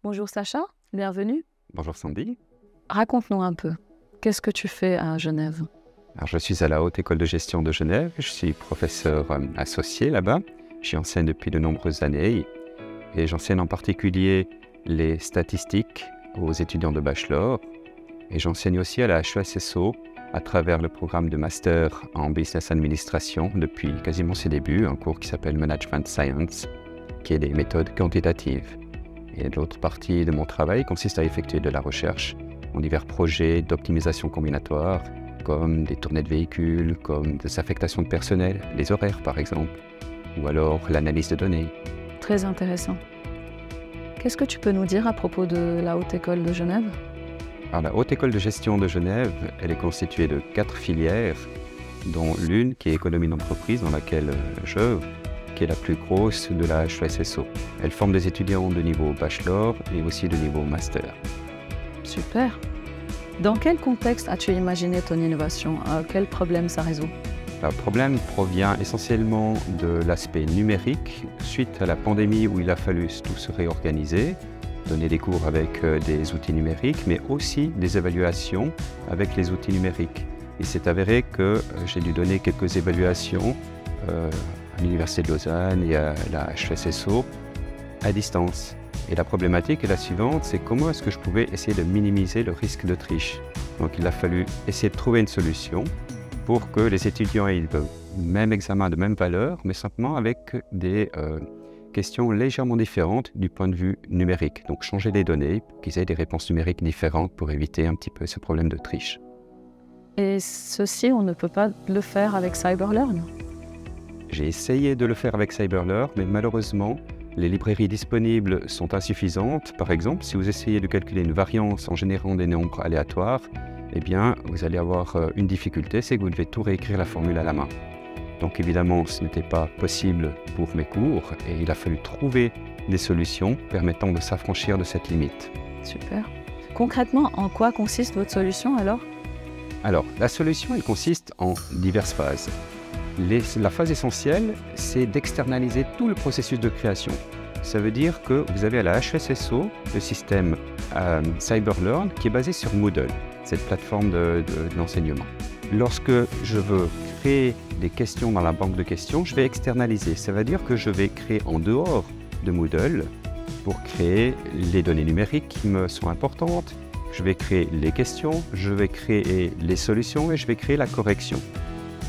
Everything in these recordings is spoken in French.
Bonjour Sacha, bienvenue. Bonjour Sandy. Raconte-nous un peu, qu'est-ce que tu fais à Genève? Alors, je suis à la Haute École de Gestion de Genève. Je suis professeur associé là-bas. J'y enseigne depuis de nombreuses années et j'enseigne en particulier les statistiques aux étudiants de bachelor. Et j'enseigne aussi à la HESSO à travers le programme de master en Business Administration depuis quasiment ses débuts, un cours qui s'appelle Management Science, qui est des méthodes quantitatives. Et l'autre partie de mon travail consiste à effectuer de la recherche en divers projets d'optimisation combinatoire, comme des tournées de véhicules, comme des affectations de personnel, les horaires par exemple, ou alors l'analyse de données. Très intéressant. Qu'est-ce que tu peux nous dire à propos de la Haute École de Genève? Alors, la Haute École de Gestion de Genève, elle est constituée de 4 filières, dont l'une qui est économie d'entreprise, dans laquelle j'œuvre, qui est la plus grosse de la HESSO. Elle forme des étudiants de niveau bachelor et aussi de niveau master. Super. Dans quel contexte as-tu imaginé ton innovation? Quel problème ça résout? Le problème provient essentiellement de l'aspect numérique, suite à la pandémie où il a fallu tout se réorganiser, donner des cours avec des outils numériques, mais aussi des évaluations avec les outils numériques. Il s'est avéré que j'ai dû donner quelques évaluations à l'Université de Lausanne et à la HESSO à distance. Et la problématique est la suivante, c'est comment est-ce que je pouvais essayer de minimiser le risque de triche. Donc il a fallu essayer de trouver une solution pour que les étudiants aient le même examen de même valeur, mais simplement avec des questions légèrement différentes du point de vue numérique. Donc changer les données pour qu'ils aient des réponses numériques différentes pour éviter un petit peu ce problème de triche. Et ceci, on ne peut pas le faire avec CyberLearn? J'ai essayé de le faire avec CyberLearn, mais malheureusement, les librairies disponibles sont insuffisantes. Par exemple, si vous essayez de calculer une variance en générant des nombres aléatoires, eh bien, vous allez avoir une difficulté, c'est que vous devez tout réécrire la formule à la main. Donc évidemment, ce n'était pas possible pour mes cours et il a fallu trouver des solutions permettant de s'affranchir de cette limite. Super. Concrètement, en quoi consiste votre solution alors? Alors, la solution, elle consiste en diverses phases. La phase essentielle, c'est d'externaliser tout le processus de création. Ça veut dire que vous avez à la HESSO le système CyberLearn qui est basé sur Moodle, cette plateforme d'enseignement. Lorsque je veux créer des questions dans la banque de questions, je vais externaliser. Ça veut dire que je vais créer en dehors de Moodle pour créer les données numériques qui me sont importantes. Je vais créer les questions, je vais créer les solutions et je vais créer la correction.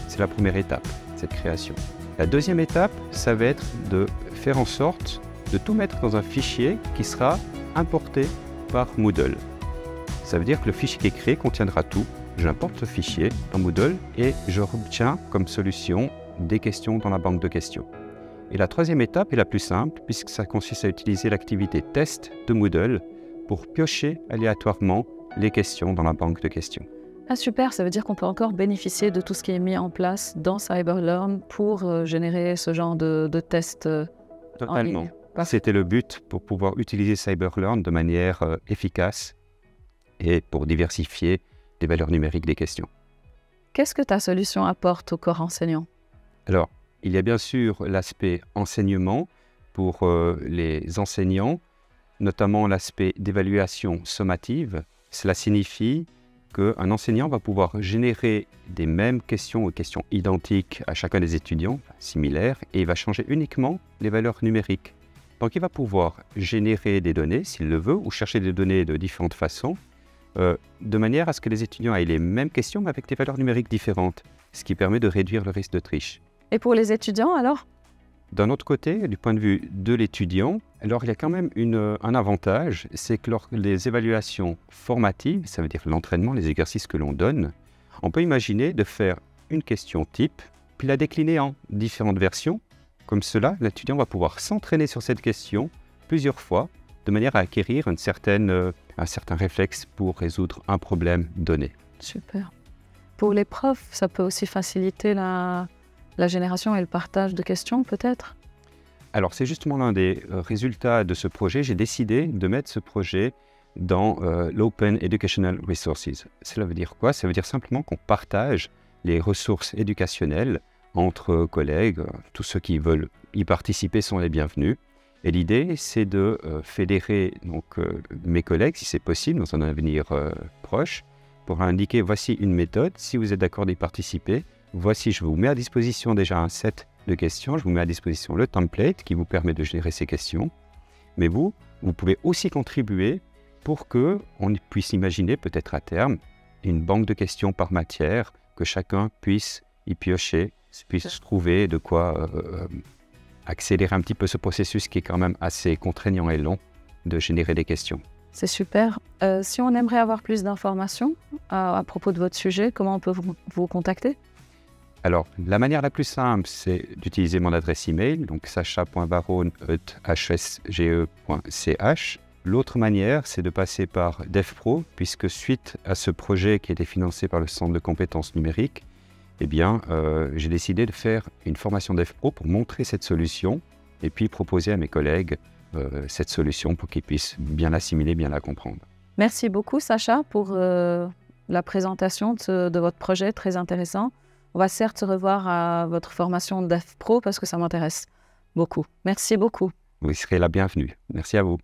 C'est la première étape, cette création. La deuxième étape, ça va être de faire en sorte de tout mettre dans un fichier qui sera importé par Moodle. Ça veut dire que le fichier qui est créé contiendra tout. J'importe ce fichier dans Moodle et je obtiens comme solution des questions dans la banque de questions. Et la troisième étape est la plus simple, puisque ça consiste à utiliser l'activité test de Moodle pour piocher aléatoirement les questions dans la banque de questions. Ah super, ça veut dire qu'on peut encore bénéficier de tout ce qui est mis en place dans CyberLearn pour générer ce genre de tests en ligne. Totalement. C'était le but pour pouvoir utiliser CyberLearn de manière efficace et pour diversifier les valeurs numériques des questions. Qu'est-ce que ta solution apporte au corps enseignant? Alors, il y a bien sûr l'aspect enseignement pour les enseignants, notamment l'aspect d'évaluation sommative. Cela signifie qu'un enseignant va pouvoir générer des mêmes questions ou questions identiques à chacun des étudiants, similaires, et il va changer uniquement les valeurs numériques. Donc il va pouvoir générer des données s'il le veut ou chercher des données de différentes façons, de manière à ce que les étudiants aient les mêmes questions mais avec des valeurs numériques différentes, ce qui permet de réduire le risque de triche. Et pour les étudiants alors? D'un autre côté, du point de vue de l'étudiant, alors il y a quand même un avantage, c'est que lors des évaluations formatives, ça veut dire l'entraînement, les exercices que l'on donne, on peut imaginer de faire une question type, puis la décliner en différentes versions. Comme cela, l'étudiant va pouvoir s'entraîner sur cette question plusieurs fois, de manière à acquérir un certain réflexe pour résoudre un problème donné. Super. Pour les profs, ça peut aussi faciliter la génération et le partage de questions, peut-être? Alors, c'est justement l'un des résultats de ce projet. J'ai décidé de mettre ce projet dans l'Open Educational Resources. Cela veut dire quoi? Ça veut dire simplement qu'on partage les ressources éducationnelles entre collègues. Tous ceux qui veulent y participer sont les bienvenus. Et l'idée, c'est de fédérer donc, mes collègues, si c'est possible, dans un avenir proche, pour indiquer voici une méthode. Si vous êtes d'accord d'y participer, voici, je vous mets à disposition déjà un set de questions. Je vous mets à disposition le template qui vous permet de générer ces questions. Mais vous pouvez aussi contribuer pour qu'on puisse imaginer peut-être à terme une banque de questions par matière, que chacun puisse y piocher, puisse trouver de quoi accélérer un petit peu ce processus qui est quand même assez contraignant et long de générer des questions. C'est super. Si on aimerait avoir plus d'informations à propos de votre sujet, comment on peut vous contacter? Alors, la manière la plus simple, c'est d'utiliser mon adresse email, donc sacha.baron@hsge.ch. L'autre manière, c'est de passer par DevPro, puisque suite à ce projet qui a été financé par le Centre de compétences numériques, eh bien, j'ai décidé de faire une formation DevPro pour montrer cette solution et puis proposer à mes collègues cette solution pour qu'ils puissent bien l'assimiler, bien la comprendre. Merci beaucoup, Sacha, pour la présentation de votre projet, très intéressant. On va certes se revoir à votre formation DevPro parce que ça m'intéresse beaucoup. Merci beaucoup. Vous serez la bienvenue. Merci à vous.